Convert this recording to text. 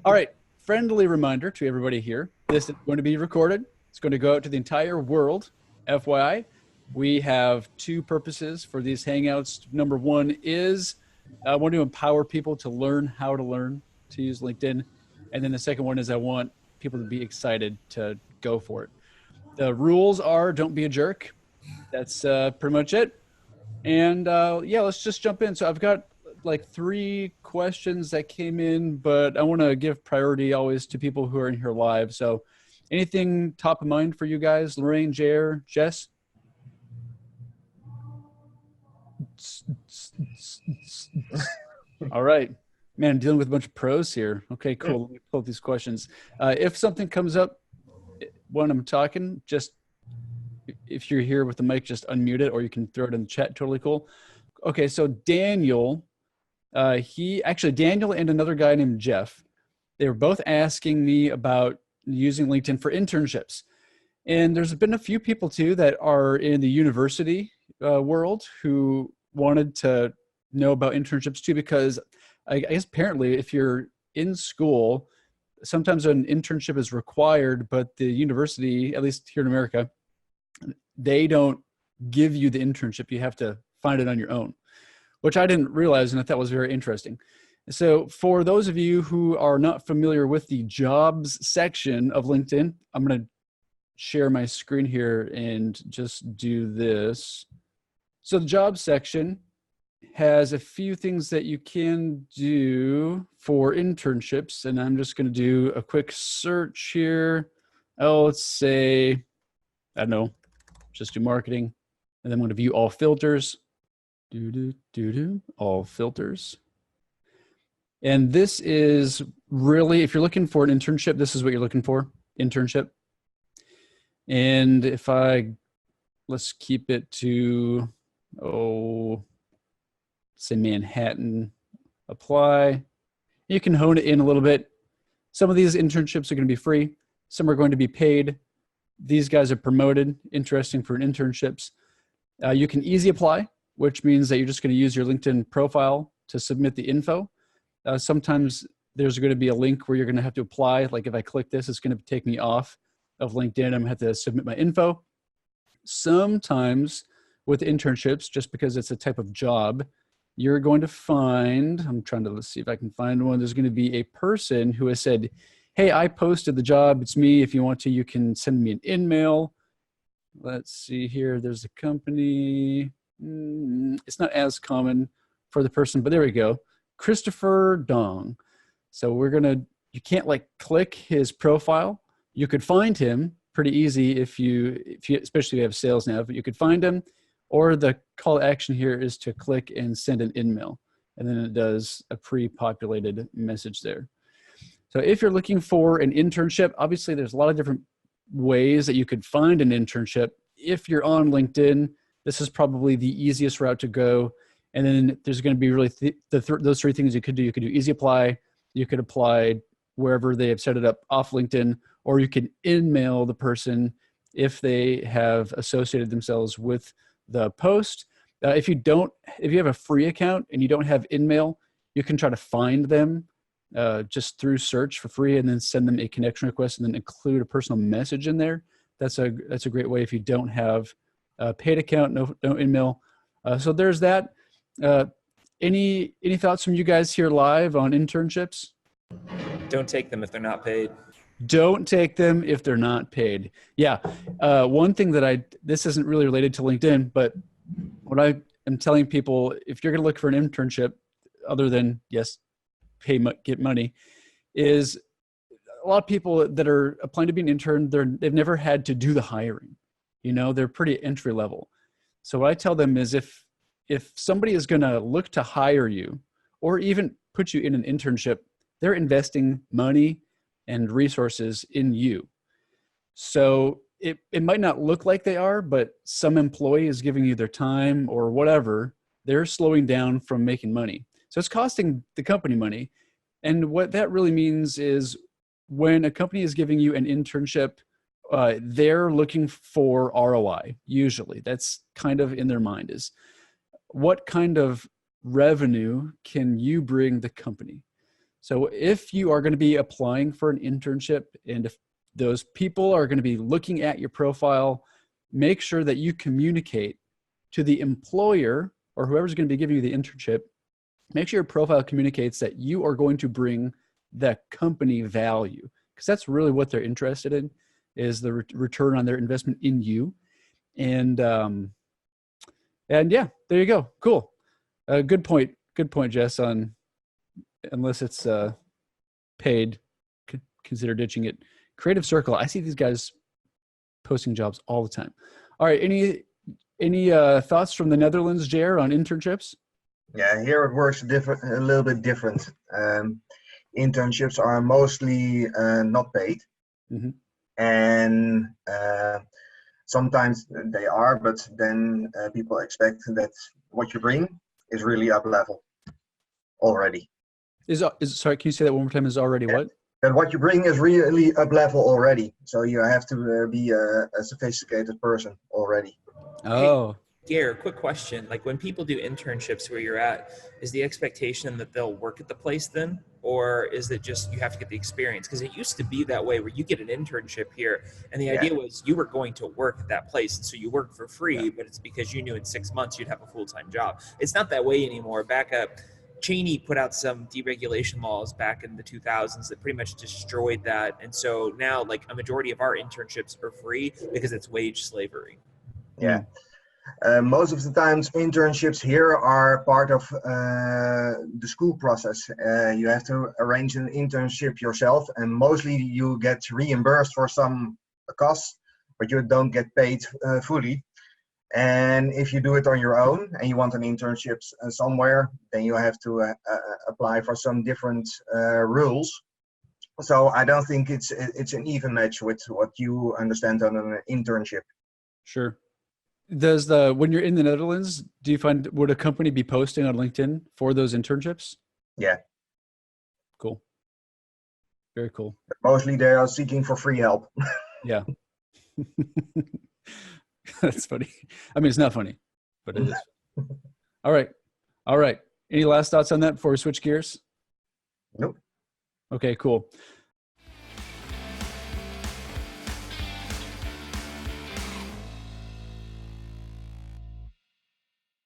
All right. Friendly reminder to everybody here. This is going to be recorded. It's going to go out to the entire world. FYI, we have two purposes for these Hangouts. Number one is I want to empower people to learn how to learn to use LinkedIn. And then the second one is I want people to be excited to go for it. The rules are don't be a jerk. That's pretty much it. And yeah, let's just jump in. So I've got like 3 questions that came in, but I want to give priority always to people who are in here live. So anything top of mind for you guys? Lorraine, Jair, Jess? All right. Man, I'm dealing with a bunch of pros here. Okay, cool. Let me pull up these questions. If something comes up when I'm talking, just if you're here with the mic, just unmute it, or you can throw it in the chat. Totally cool. Okay, so Daniel, Daniel and another guy named Jeff, they were both asking me about using LinkedIn for internships. And there's been a few people too that are in the university world who wanted to know about internships too, because I guess apparently if you're in school, sometimes an internship is required, but the university, at least here in America, they don't give you the internship. You have to find it on your own, which I didn't realize, and I thought was very interesting. So for those of you who are not familiar with the jobs section of LinkedIn, I'm going to share my screen here and just do this. So the jobs section has a few things that you can do for internships, and I'm just going to do a quick search here. Oh, let's say, I don't know, just do marketing, and then I'm going to view all filters. All filters. And this is really, if you're looking for an internship, this is what you're looking for, internship. And if let's keep it to, say Manhattan, apply. You can hone it in a little bit. Some of these internships are going to be free. Some are going to be paid. These guys are promoted, interesting for internships. You can easy apply, which means that you're just going to use your LinkedIn profile to submit the info. Sometimes there's going to be a link where you're going to have to apply. Like if I click this, it's going to take me off of LinkedIn. I'm going to have to submit my info. Sometimes with internships, just because it's a type of job, you're going to find, I'm trying to see if I can find one. There's going to be a person who has said, hey, I posted the job. It's me. If you want to, you can send me an email. Let's see here. There's a company. It's not as common for the person, but there we go. Christopher Dong. So you can't like click his profile. You could find him pretty easy if you especially if you have sales now, but you could find him, or the call to action here is to click and send an email. And then it does a pre-populated message there. So if you're looking for an internship, obviously there's a lot of different ways that you could find an internship. If you're on LinkedIn, this is probably the easiest route to go. And then there's going to be really those 3 things you could do. You could do easy apply. You could apply wherever they have set it up off LinkedIn, or you can email the person if they have associated themselves with the post. If you have a free account and you don't have InMail, you can try to find them just through search for free, and then send them a connection request, and then include a personal message in there. That's a great way if you don't have a paid account, no InMail. So there's that. Any thoughts from you guys here live on internships? Don't take them if they're not paid. Don't take them if they're not paid. Yeah. One thing this isn't really related to LinkedIn, but what I am telling people, if you're going to look for an internship, other than, yes, get money, is a lot of people that are applying to be an intern, they've never had to do the hiring. They're pretty entry level. So what I tell them is if somebody is going to look to hire you or even put you in an internship, they're investing money and resources in you. So it might not look like they are, but some employee is giving you their time or whatever. They're slowing down from making money. So it's costing the company money. And what that really means is when a company is giving you an internship, they're looking for ROI, usually. That's kind of in their mind, is what kind of revenue can you bring the company? So if you are going to be applying for an internship, and if those people are going to be looking at your profile, make sure that you communicate to the employer or whoever's going to be giving you the internship. Make sure your profile communicates that you are going to bring the company value, because that's really what they're interested in, is the return on their investment in you. And yeah, there you go. Cool. Good point. Good point, Jess. On unless it's paid, consider ditching it. Creative Circle. I see these guys posting jobs all the time. All right. Any thoughts from the Netherlands, Jer, on internships? Yeah, here it works a little bit different. Internships are mostly not paid, Mm-hmm. and sometimes they are, but then people expect that what you bring is really up level already. Sorry, can you say that one more time? Is already what? That what you bring is really up level already. So you have to be a sophisticated person already. Oh, Gare, quick question. Like when people do internships where you're at, is the expectation that they'll work at the place then? Or is it just you have to get the experience? Because it used to be that way where you get an internship here and the idea was you were going to work at that place. And so you work for free, but it's because you knew in 6 months you'd have a full-time job. It's not that way anymore. Back up, Cheney put out some deregulation laws back in the 2000s that pretty much destroyed that. And so now like a majority of our internships are free because it's wage slavery. Yeah. Most of the times internships here are part of the school process. You have to arrange an internship yourself, and mostly you get reimbursed for some costs, but you don't get paid fully. And if you do it on your own and you want an internship somewhere, then you have to apply for some different rules. So I don't think it's an even match with what you understand on an internship. sure. When you're in the Netherlands, do you find, would a company be posting on LinkedIn for those internships? Yeah. Cool. Very cool. But mostly they are seeking for free help. Yeah. That's funny. I mean, it's not funny, but it is. All right. All right. Any last thoughts on that before we switch gears? Nope. Okay, cool.